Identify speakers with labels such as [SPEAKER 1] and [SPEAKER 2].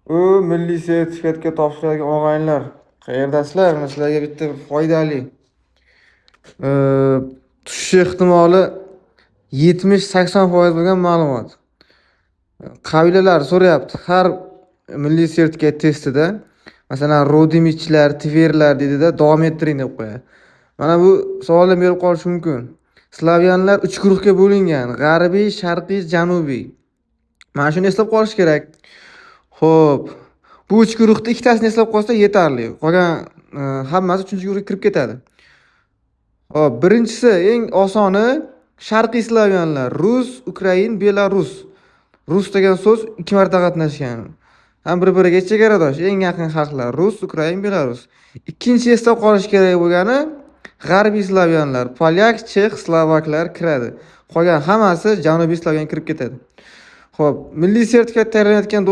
[SPEAKER 1] U milliy sertifikatga topshiradigan og'aynilar, qayerdasizlar? Men sizlarga bitta foydali tushish ehtimoli 70-80% bo'lgan ma'lumot. Qabilalar so'rayapti har milliy sertifikat testida, masalan, rodimichlar, tverlar dedida davom ettiring deb qo'yadi. Mana bu savollar berib qolishi mumkin. Slavyanlar 3 guruhga bo'lingan: g'arbiy, sharqiy, janubiy. Mana shuni eslab qolish kerak. Xo'p, bu 3 guruhda ikkitasini eslab qolsa yetarli. Qolgan hammasi 3-guruhga kirib ketadi. Hop, birinchisi eng osoni sharqiy slavyanlar: rus, ukrain, belarus. Rus degan so'z 2 marta qatnashgan. Ham bir-biriga chegaradosh, eng yaqin xalqlar rus, ukrain, belarus. Ikkinchi eslab qolish kerak bo'lgani g'arbiy slavyanlar: polyak, chex, slovaklar kiradi. Qolgan hammasi janubiy slavyan kirib ketadi. Xo'p, milliy sertifikat tayyorlanayotgan